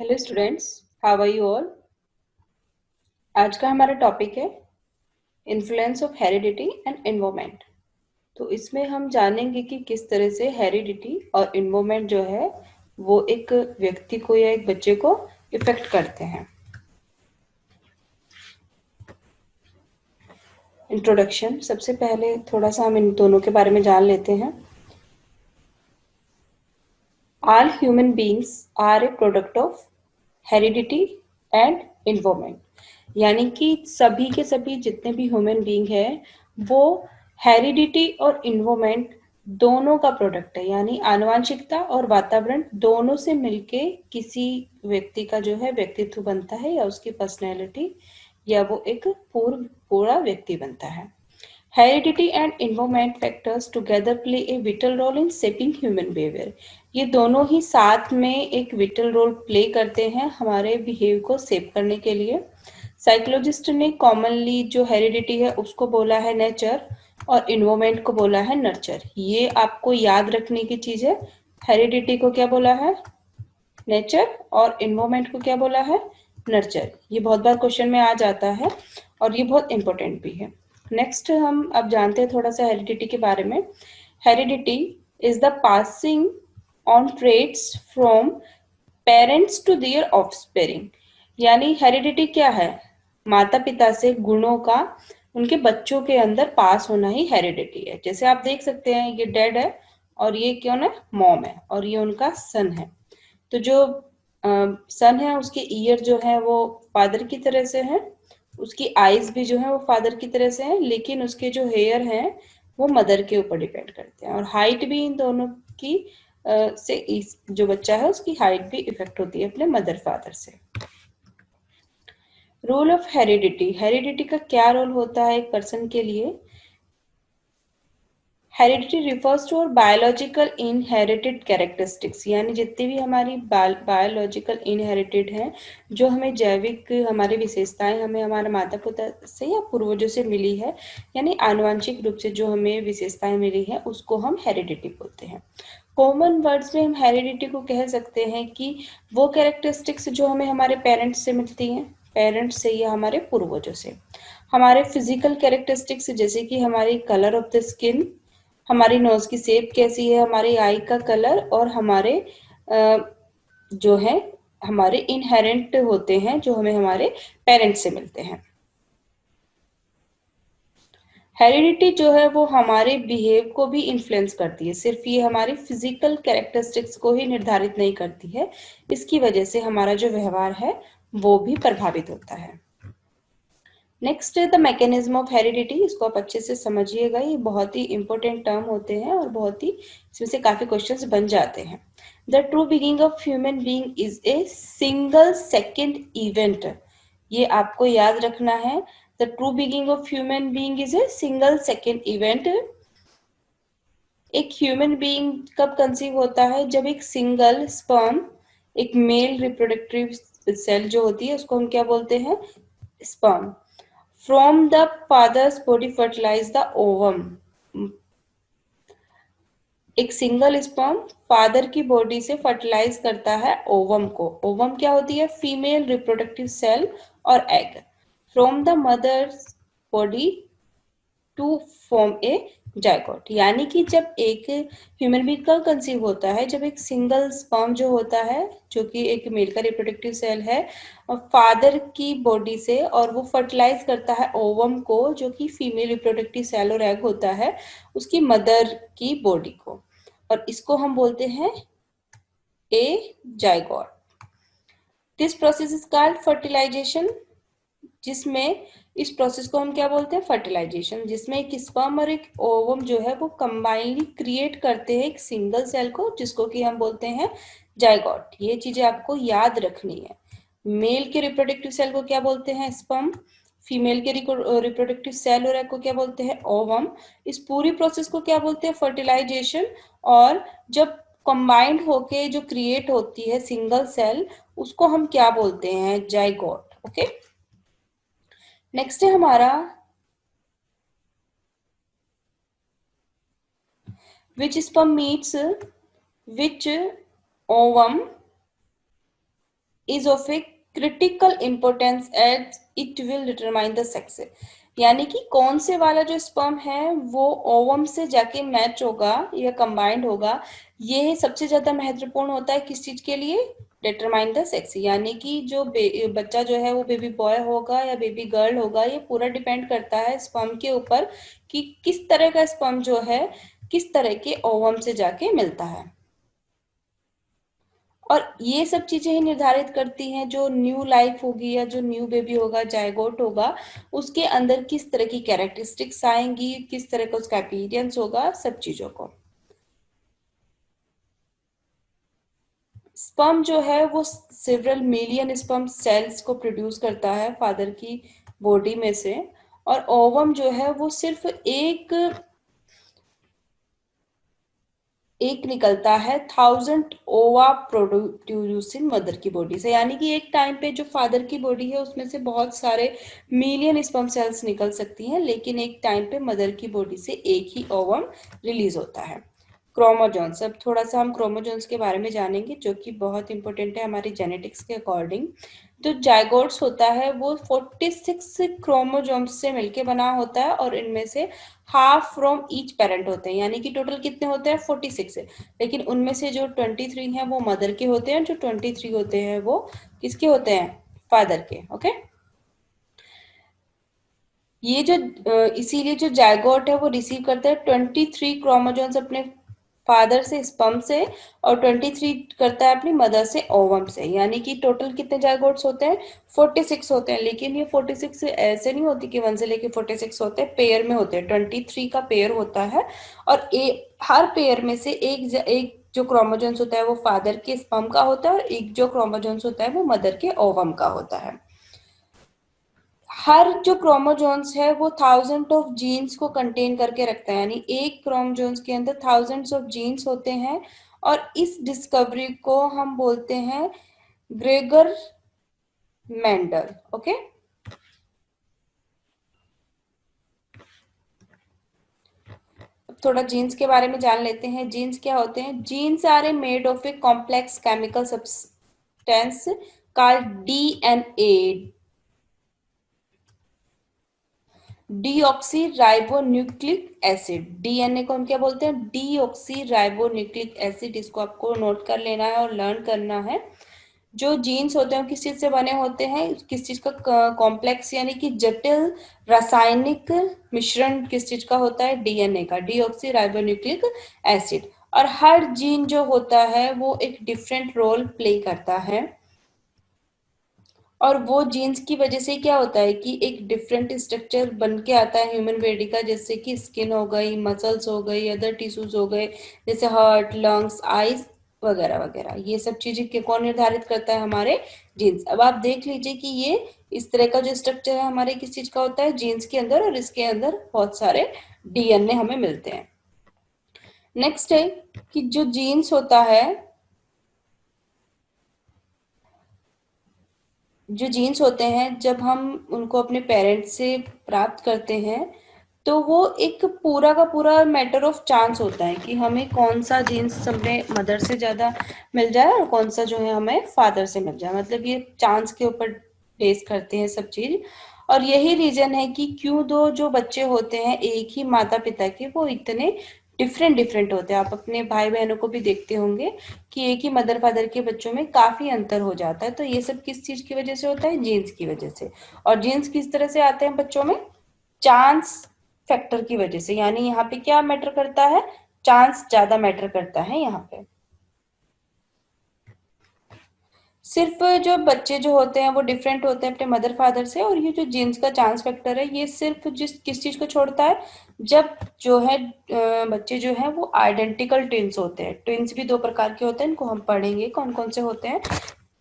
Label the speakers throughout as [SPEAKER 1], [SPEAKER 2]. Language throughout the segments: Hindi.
[SPEAKER 1] Hello students, how are you all. आज का हमारा टॉपिक है influence of heredity and environment. तो इसमें हम जानेंगे कि किस तरह से हेरिडिटी और एनवायरनमेंट जो है वो एक व्यक्ति को या एक बच्चे को इफेक्ट करते हैं। इंट्रोडक्शन। सबसे पहले थोड़ा सा हम इन दोनों के बारे में जान लेते हैं। All human beings are a product of heredity and environment। यानी कि सभी के सभी जितने भी ह्यूमन बीइंग है वो हेरिडिटी और इन्वायरमेंट दोनों का प्रोडक्ट है। यानी आनुवंशिकता और वातावरण दोनों से मिलके किसी व्यक्ति का जो है व्यक्तित्व बनता है या उसकी पर्सनैलिटी या वो एक पूरा व्यक्ति बनता है। Heredity and environment factors together play a vital role in shaping human behavior। ये दोनों ही साथ में एक विटल रोल प्ले करते हैं हमारे बिहेव को शेप करने के लिए। साइकोलॉजिस्ट ने कॉमनली जो हेरिडिटी है उसको बोला है नेचर और इन्वायरमेंट को बोला है नर्चर। ये आपको याद रखने की चीज है। हेरिडिटी को क्या बोला है? नेचर। और इन्वायरमेंट को क्या बोला है? नर्चर। ये बहुत बार क्वेश्चन में आ जाता है और ये बहुत इंपॉर्टेंट भी है। नेक्स्ट हम अब जानते हैं थोड़ा सा हेरिडिटी के बारे में। Heredity is the passing on traits from parents to their offspring. यानी हेरिडिटी क्या है? माता पिता से गुणों का उनके बच्चों के अंदर पास होना ही हेरिडिटी है। जैसे आप देख सकते हैं ये डैड है और ये कौन है? मॉम है और ये उनका सन है। तो जो सन है उसके ईयर जो है वो फादर की तरह से है, उसकी आईज भी जो है वो फादर की तरह से है, लेकिन उसके जो हेयर हैं वो मदर के ऊपर डिपेंड करते हैं। और हाइट भी इन दोनों की से जो बच्चा है उसकी हाइट भी इफेक्ट होती है अपने मदर फादर से। Role of heredity. हेरिडिटी का क्या रोल होता है एक पर्सन के लिए? हेरिडिटी रिफर्स टू और बायोलॉजिकल इनहेरिटेड कैरेक्टरिस्टिक्स। यानी जितनी भी हमारी बायोलॉजिकल इनहेरिटेड हैं, जो हमें जैविक हमारी विशेषताएं हमें हमारे माता पिता से या पूर्वजों से मिली है, यानी आनुवंशिक रूप से जो हमें विशेषताएं मिली है उसको हम हेरिडिटी बोलते हैं। कॉमन वर्ड्स में हम हेरिडिटी को कह सकते हैं कि वो कैरेक्टरिस्टिक्स जो हमें हमारे पेरेंट्स से मिलती हैं, पेरेंट्स से या हमारे पूर्वजों से। हमारे फिजिकल कैरेक्टरिस्टिक्स जैसे कि हमारी कलर ऑफ द स्किन, हमारी नोज की शेप कैसी है, हमारी आई का कलर और हमारे जो है हमारे इनहेरेंट होते हैं जो हमें हमारे पेरेंट्स से मिलते हैं। हेरिडिटी जो है वो हमारे बिहेव को भी इन्फ्लुएंस करती है। सिर्फ ये हमारी फिजिकल कैरेक्टरिस्टिक्स को ही निर्धारित नहीं करती है, इसकी वजह से हमारा जो व्यवहार है वो भी प्रभावित होता है। नेक्स्ट है द मैकेनिज्म ऑफ हेरिडिटी। इसको आप अच्छे से समझिएगा, ये बहुत ही इंपॉर्टेंट टर्म होते हैं और बहुत ही इसमें से काफी क्वेश्चंस बन जाते हैं। The true beginning of human being is a single second event. ये आपको याद रखना है। The true beginning of human being is a single second event. एक ह्यूमन बीइंग कब कंसीव होता है? जब एक सिंगल स्पर्म, एक मेल रिप्रोडक्टिव सेल जो होती है उसको हम क्या बोलते हैं? Sperm from the father's body fertilize the ovum। एक सिंगल स्पर्म फादर की बॉडी से फर्टिलाइज करता है ओवम को। ओवम क्या होती है? फीमेल रिप्रोडक्टिव सेल और egg. From the mother's body to form a zygote. यानी कि जब एक ह्यूमन बीइंग का कंसीव होता है, जब एक सिंगल स्पर्म जो होता है जो कि एक मेल का रिप्रोडक्टिव सेल है फादर की बॉडी से, और वो फर्टिलाइज करता है ओवम को जो कि फीमेल रिप्रोडक्टिव सेल और एग होता है उसकी मदर की बॉडी को, और इसको हम बोलते हैं a zygote. This process is called fertilisation. जिसमें इस प्रोसेस को हम क्या बोलते हैं? फर्टिलाइजेशन। जिसमें एक स्पर्म और एक ओवम जो है वो कंबाइनली क्रिएट करते हैं एक सिंगल सेल को जिसको कि हम बोलते हैं जायगोट। ये चीजें आपको याद रखनी है। मेल के रिप्रोडक्टिव सेल को क्या बोलते हैं? स्पर्म। फीमेल के रिप्रोडक्टिव सेल और एग को क्या बोलते हैं? ओवम। इस पूरी प्रोसेस को क्या बोलते हैं? फर्टिलाइजेशन। और जब कंबाइंड होके जो क्रिएट होती है सिंगल सेल उसको हम क्या बोलते हैं? जायगोट। ओके। नेक्स्ट है हमारा which sperm meets which ovum is of a critical importance as it will determine the sex. यानी कि कौन से वाला जो स्पर्म है वो ओवम से जाके मैच होगा या कंबाइंड होगा, ये सबसे ज्यादा महत्वपूर्ण होता है किस चीज के लिए? Determine the sex. यानी कि जो बच्चा जो है वो बेबी बॉय होगा या बेबी गर्ल होगा, ये पूरा डिपेंड करता है स्पर्म के ऊपर कि किस तरह का स्पर्म जो है किस तरह के ओवम से जाके मिलता है। और ये सब चीजें ही निर्धारित करती हैं जो न्यू लाइफ होगी या जो न्यू बेबी होगा, जायगोट होगा, उसके अंदर किस तरह की कैरेक्टरिस्टिक्स आएंगी, किस तरह का उसका अपीयरेंस होगा, सब चीजों को। स्पर्म जो है वो सेवरल मिलियन स्पर्म सेल्स को प्रोड्यूस करता है फादर की बॉडी में से, और ओवम जो है वो सिर्फ एक निकलता है 1000 ओवा प्रोड्यूसिंग मदर की बॉडी से। यानी कि एक टाइम पे जो फादर की बॉडी है उसमें से बहुत सारे मिलियन स्पर्म सेल्स निकल सकती हैं, लेकिन एक टाइम पे मदर की बॉडी से एक ही ओवम रिलीज होता है। क्रोमोजोन्स, अब थोड़ा सा हम क्रोमोजोन्स के बारे में जानेंगे जो कि बहुत इंपॉर्टेंट है हमारी जेनेटिक्स के अकॉर्डिंग। जो जाइगोट्स होता है वो 46 क्रोमोजोम्स से मिलके बना होता है, और इनमें से हाफ फ्रॉम ईच पेरेंट होते हैं। यानी कि टोटल कितने होते हैं? 46 है, लेकिन उनमें से जो 23 हैं वो मदर के होते हैं, जो 23 होते हैं वो किसके होते हैं? फादर के। ओके, ये जो इसीलिए जो जायगोट है वो रिसीव करता है 23 क्रोमोजोन्स अपने फादर से, स्पर्म से, और 23 करता है अपनी मदर से, ओवम से। यानी कि टोटल कितने जायगोट्स होते हैं? 46 होते हैं। लेकिन ये 46 ऐसे नहीं होती कि 1 से लेके 46 होते हैं, पेयर में होते हैं। 23 का पेयर होता है, और हर पेयर में से एक जो क्रोमोजोन्स होता है वो फादर के स्पर्म का होता है, और एक जो क्रोमोजोन्स होता है वो मदर के ओवम का होता है। हर जो क्रोमोजोन्स है वो थाउजेंड ऑफ जीन्स को कंटेन करके रखता है। यानी एक क्रोमोजोन्स के अंदर थाउजेंड्स ऑफ जीन्स होते हैं, और इस डिस्कवरी को हम बोलते हैं ग्रेगर मेंडल। ओके, अब थोड़ा जीन्स के बारे में जान लेते हैं। जीन्स क्या होते हैं? Genes are a made of a complex chemical substance called DNA, deoxy ribonucleic acid. DNA को हम क्या बोलते हैं? Deoxy ribonucleic acid. इसको आपको नोट कर लेना है और लर्न करना है। जो जीन्स होते हैं किस चीज से बने होते हैं? किस चीज का कॉम्प्लेक्स यानी कि जटिल रासायनिक मिश्रण किस चीज का होता है? डीएनए का, डीऑक्सी राइबोन्यूक्लिक एसिड। और हर जीन जो होता है वो एक डिफरेंट रोल प्ले करता है, और वो जीन्स की वजह से क्या होता है कि एक डिफरेंट स्ट्रक्चर बन के आता है ह्यूमन बॉडी का, जैसे कि स्किन हो गई, मसल्स हो गई, अदर टिश्यूज हो गए, जैसे हार्ट, लंग्स, आईज वगैरह वगैरह। ये सब चीजें कौन निर्धारित करता है? हमारे जीन्स। अब आप देख लीजिए कि ये इस तरह का जो स्ट्रक्चर है हमारे किस चीज का होता है? जीन्स के अंदर, और इसके अंदर बहुत सारे डीएनए हमें मिलते हैं। नेक्स्ट है कि जो जीन्स होता है, जो जीन्स होते हैं जब हम उनको अपने पेरेंट्स से प्राप्त करते हैं तो वो एक पूरा का पूरा मैटर ऑफ चांस होता है कि हमें कौन सा जीन्स अपने मदर से ज़्यादा मिल जाए और कौन सा जो है हमें फादर से मिल जाए। मतलब ये चांस के ऊपर बेस करते हैं सब चीज़। और यही रीजन है कि क्यों दो जो बच्चे होते हैं एक ही माता पिता के वो इतने डिफरेंट डिफरेंट होते हैं। आप अपने भाई बहनों को भी देखते होंगे कि एक ही मदर फादर के बच्चों में काफी अंतर हो जाता है। तो ये सब किस चीज की वजह से होता है? जीन्स की वजह से। और जीन्स किस तरह से आते हैं बच्चों में? चांस फैक्टर की वजह से। यानी यहाँ पे क्या मैटर करता है? चांस ज्यादा मैटर करता है यहाँ पे। सिर्फ जो बच्चे जो होते हैं वो डिफरेंट होते हैं अपने मदर फादर से, और ये जो जीन्स का चांस फैक्टर है ये सिर्फ किस चीज को छोड़ता है? जब जो है बच्चे जो है वो आइडेंटिकल ट्विंस होते हैं। ट्विंस भी दो प्रकार के होते हैं, इनको हम पढ़ेंगे कौन कौन से होते हैं।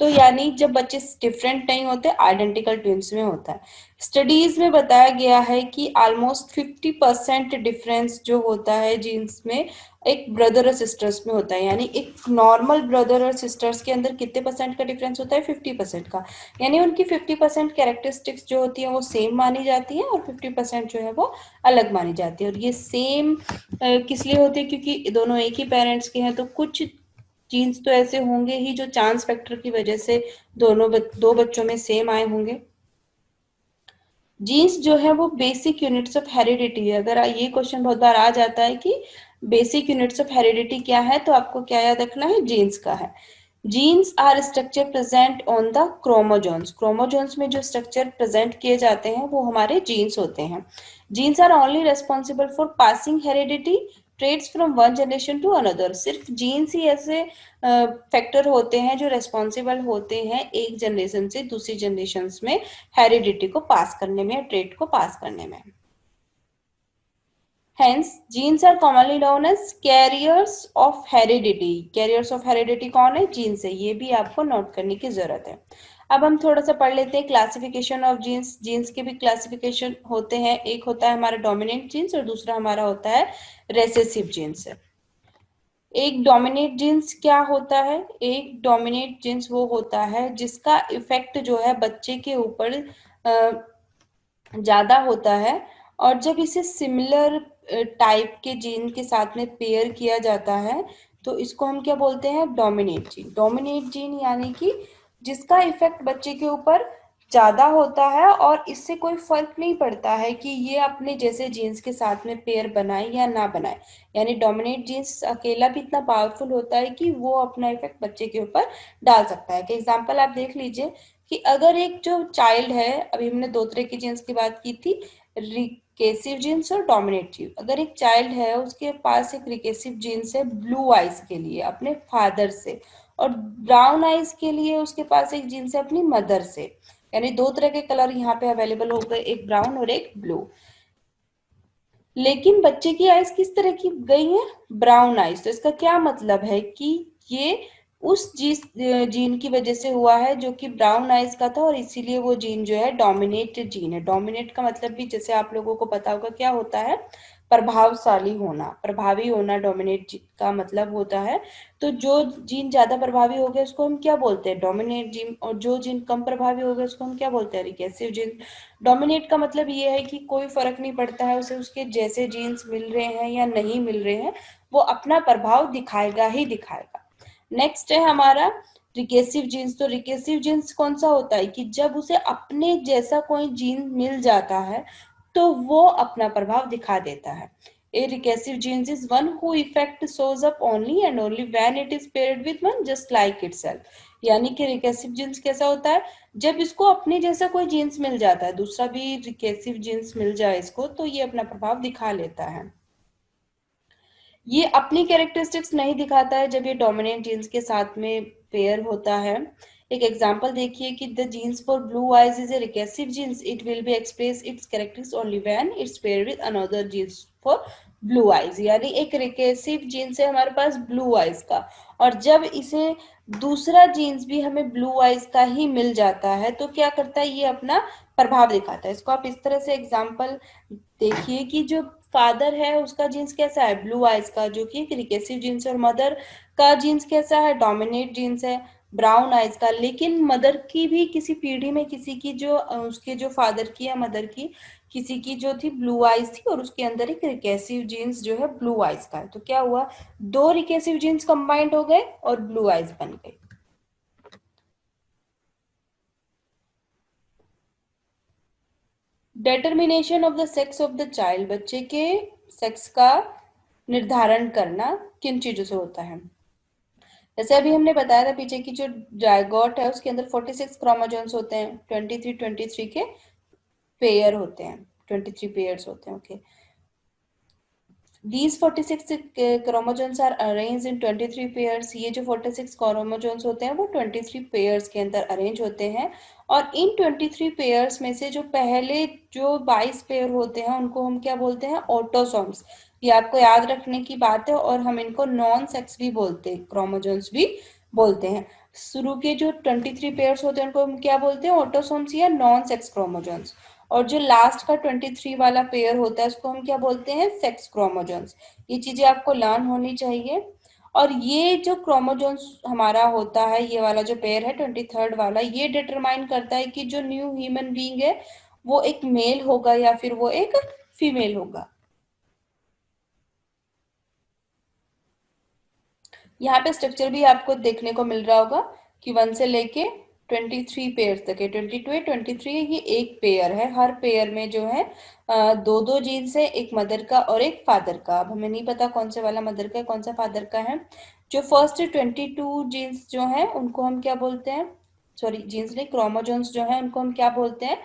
[SPEAKER 1] तो यानी जब बच्चे डिफरेंट नहीं होते, आइडेंटिकल ट्विंस में होता है। स्टडीज में बताया गया है कि ऑलमोस्ट 50% डिफरेंस जो होता है जीन्स में एक ब्रदर और सिस्टर्स में होता है। यानी एक नॉर्मल ब्रदर और सिस्टर्स के अंदर कितने परसेंट का डिफरेंस होता है? 50% का। यानी उनकी 50% कैरेक्टरिस्टिक्स जो होती है वो सेम मानी जाती है, और 50% जो है वो अलग मानी जाती है। और ये सेम किस लिए होती है? क्योंकि दोनों एक ही पेरेंट्स के हैं, तो कुछ जीन्स तो ऐसे होंगे ही जो चांस फैक्टर की वजह से दो बच्चों में सेम आए होंगे। जीन्स जो है वो बेसिक यूनिट्स ऑफ हेरिडिटी है। अगर ये क्वेश्चन बहुत बार आ जाता है कि बेसिक यूनिट्स ऑफ हेरिडिटी क्या है, तो आपको क्या याद रखना है, जीन्स का है। Genes are structure present on the chromosomes. Chromosomes में जो स्ट्रक्चर प्रेजेंट किए जाते हैं वो हमारे जीन्स होते हैं। Genes are only responsible for passing heredity trades from one generation to another. सिर्फ जीन्स ही ऐसे फैक्टर होते हैं जो रेस्पॉन्सिबल होते हैं एक जनरेशन से दूसरी जनरेशन में हेरिडिटी को पास करने में, ट्रेड को पास करने में। Hence, genes are commonly known as carriers of heredity. Carriers of heredity कौन है? जीन्स है। ये भी आपको नोट करने की जरूरत है। अब हम थोड़ा सा पढ़ लेते हैं क्लासिफिकेशन ऑफ जीन्स। जीन्स के भी क्लासिफिकेशन होते हैं। एक होता है हमारा डोमिनेंट जीन्स और दूसरा हमारा होता है रेसेसिव जीन्स। एक डोमिनेट जीन्स क्या होता है? एक डोमिनेट जीन्स वो होता है जिसका इफेक्ट जो है बच्चे के ऊपर ज्यादा होता है, और जब इसे सिमिलर टाइप के जीन के साथ में पेयर किया जाता है तो इसको हम क्या बोलते हैं? Dominate gene. डोमिनेट जीन यानी कि जिसका इफेक्ट बच्चे के ऊपर ज्यादा होता है और इससे कोई फर्क नहीं पड़ता है कि ये अपने जैसे जीन्स के साथ में पेयर बनाए या ना बनाए। यानी डोमिनेट जीन्स अकेला भी इतना पावरफुल होता है कि वो अपना इफेक्ट बच्चे के ऊपर डाल सकता है। कि एग्जाम्पल आप देख लीजिए कि अगर एक जो चाइल्ड है, अभी हमने दो तरह की जीन्स की बात की थी, रिकेसिव जीन्स और डोमिनेट जीन। अगर एक चाइल्ड है उसके पास एक रिकेसिव जीन्स है ब्लू आइज के लिए अपने फादर से, और ब्राउन आइज के लिए उसके पास एक जीन्स है अपनी मदर से, यानी दो तरह के कलर यहाँ पे अवेलेबल हो गए, एक ब्राउन और एक ब्लू। लेकिन बच्चे की आइज किस तरह की गई है? Brown eyes. तो इसका क्या मतलब है कि ये उस जीन की वजह से हुआ है जो कि ब्राउन आइज का था, और इसीलिए वो जीन जो है डोमिनेट जीन है। डोमिनेट का मतलब भी जैसे आप लोगों को पता होगा क्या होता है? प्रभावशाली होना, प्रभावी होना डोमिनेट का मतलब होता है। तो जो जीन ज्यादा प्रभावी हो गया उसको हम क्या बोलते हैं? Dominate gene. और जो जीन कम प्रभावी हो गया उसको हम क्या बोलते हैं? रिकेसिव जीन। डोमिनेट का मतलब ये है कि कोई फर्क नहीं पड़ता है उसे उसके जैसे जीन्स मिल रहे हैं या नहीं मिल रहे हैं, वो अपना प्रभाव दिखाएगा ही दिखाएगा। नेक्स्ट है हमारा रिकेसिव जीन्स। तो रिकेसिव जीन्स कौन सा होता है कि जब उसे अपने जैसा कोई जीन मिल जाता है तो वो अपना प्रभाव दिखा देता है। A recessive genes is one who effect shows up only and only when it is paired with one just like itself। यानी कि रिकेसिव जीन्स कैसा होता है? जब इसको अपने जैसा कोई जीन्स मिल जाता है, दूसरा भी रिकेसिव जीन्स मिल जाए इसको, तो ये अपना प्रभाव दिखा लेता है। ये अपनी कैरेक्टरिस्टिक्स नहीं दिखाता है जब ये डोमिनेंट जीन्स के साथ में पेयर होता है। एक एग्जांपल देखिए कि the genes for blue eyes is a recessive genes, it will be express its characteristics only when it's pair with another genes for blue eyes. यानी एक रिकेसिव जीन्स है हमारे पास ब्लू आइज का, और जब इसे दूसरा जीन्स भी हमें ब्लू आइज का ही मिल जाता है तो क्या करता है? ये अपना प्रभाव दिखाता है। इसको आप इस तरह से एग्जाम्पल देखिए कि जो फादर है उसका जीन्स कैसा है? ब्लू आइज का, जो कि एक रिकेसिव जीन्स है, और मदर का जीन्स कैसा है? डोमिनेट जीन्स है, ब्राउन आइज का। लेकिन मदर की भी किसी पीढ़ी में किसी की जो उसके जो फादर की या मदर की किसी की जो थी ब्लू आइज थी, और उसके अंदर एक रिकेसिव जीन्स जो है ब्लू आइज का है। तो क्या हुआ? दो रिकेसिव जीन्स कंबाइंड हो गए और ब्लू आइज बन गई। Determination of the sex of the child. बच्चे के सेक्स का निर्धारण करना किन चीजों से होता है? जैसे अभी हमने बताया था पीछे की जो जायगोट है उसके अंदर 46 क्रोमोसोम्स होते हैं, 23 के पेयर होते हैं, 23 पेयर्स होते हैं। Okay, These 46 chromosomes are arranged in 23 pairs। ये जो 46 chromosomes होते हैं वो 23 pairs के अंदर अरेंज होते हैं, और इन 23 pairs में से जो पहले जो 22 पेयर होते हैं उनको हम क्या बोलते हैं? ऑटोसोम्स। ये आपको याद रखने की बात है, और हम इनको नॉन सेक्स भी बोलते हैं, क्रोमोसोम्स भी बोलते हैं। शुरू के जो 23 पेयर्स होते हैं उनको हम क्या बोलते हैं? ऑटोसोम्स या नॉन सेक्स क्रोमोसोम्स। और जो लास्ट का 23 वाला पेयर होता है उसको हम क्या बोलते हैं? Sex chromosomes. ये चीजें आपको लर्न होनी चाहिए। और ये जो क्रोमोसोम्स हमारा होता है, ये वाला जो पेयर है 23rd वाला, ये डिटरमाइन करता है कि जो न्यू ह्यूमन बीइंग है वो एक मेल होगा या फिर वो एक फीमेल होगा। यहाँ पे स्ट्रक्चर भी आपको देखने को मिल रहा होगा कि 1 से लेके 23 पेयर तक है। 22 23 ये एक पेयर है। हर पेयर में जो है दो दो जीन्स है, एक मदर का और एक फादर का। अब हमें नहीं पता कौन से वाला मदर का है, कौन सा फादर का है। जो फर्स्ट 22 जीन्स जो है उनको हम क्या बोलते हैं, सॉरी जीन्स नहीं, क्रोमोजोन्स जो है उनको हम क्या बोलते हैं,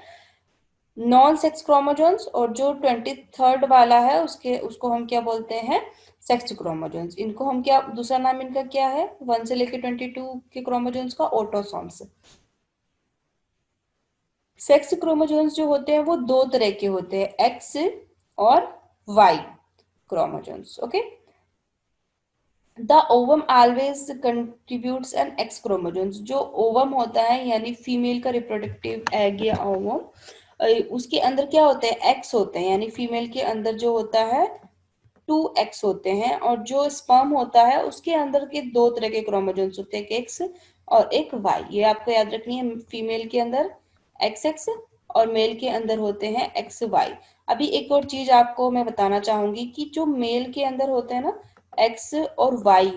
[SPEAKER 1] नॉन सेक्स क्रोमोजोन्स। और जो 23rd वाला है उसको हम क्या बोलते हैं, सेक्स क्रोमोजोन्स। इनको हम क्या, दूसरा नाम इनका क्या है 1 से लेके 22 के क्रोमोजोन्स का, ऑटोसोम्स। सेक्स क्रोमोजोन्स जो होते हैं वो दो तरह के होते हैं, एक्स और Y chromosomes. Okay, the ovum always contributes an X chromosomes. जो ओवम होता है यानी फीमेल का रिप्रोडक्टिव एग या ओवम, उसके अंदर क्या होते हैं, एक्स होते हैं, यानी फीमेल के अंदर जो होता है 2x होते हैं। और जो स्पर्म होता है उसके अंदर के दो तरह के क्रोमोजोन्स होते हैं, एक एक्स और एक वाई। ये आपको याद रखनी है, फीमेल के अंदर एक्स एक्स और मेल के अंदर होते हैं एक्स वाई। अभी एक और चीज आपको मैं बताना चाहूंगी कि जो मेल के अंदर होते हैं ना एक्स और वाई,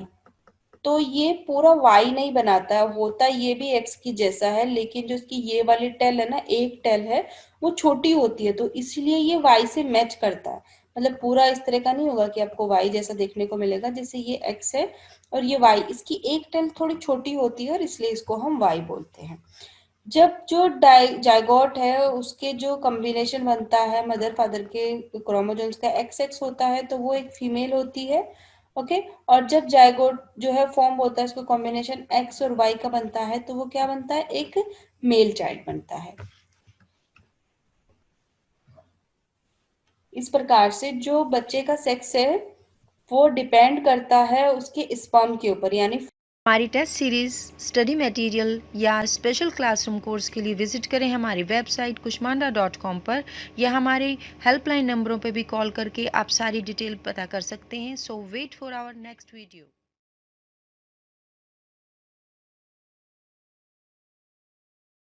[SPEAKER 1] तो ये पूरा वाई नहीं बनाता है, होता ये भी एक्स की जैसा है, लेकिन जो इसकी ये वाली टेल है ना, एक टेल है, वो छोटी होती है, तो इसलिए ये वाई से मैच करता है। मतलब पूरा इस तरह का नहीं होगा कि आपको वाई जैसा देखने को मिलेगा, जैसे ये एक्स है और ये वाई, इसकी एक टेल थोड़ी छोटी होती है और इसलिए इसको हम वाई बोलते हैं। जब जो जाइगोट है उसके जो कॉम्बिनेशन बनता है मदर फादर के क्रोमोसोम्स का, एक्स एक्स होता है तो वो एक फीमेल होती है। ओके, और जब जाइगोट जो है फॉर्म होता है, इसका कॉम्बिनेशन एक्स और वाई का बनता है, तो वो क्या बनता है, एक मेल चाइल्ड बनता है। इस प्रकार से जो बच्चे का सेक्स है वो डिपेंड करता है उसके स्पर्म के ऊपर। यानी
[SPEAKER 2] हमारी टेस्ट सीरीज, स्टडी मटेरियल या स्पेशल क्लासरूम कोर्स के लिए विजिट करें हमारी वेबसाइट kushmanda.com पर, या हमारे हेल्पलाइन नंबरों पर भी कॉल करके आप सारी डिटेल पता कर सकते हैं। So wait for our next video.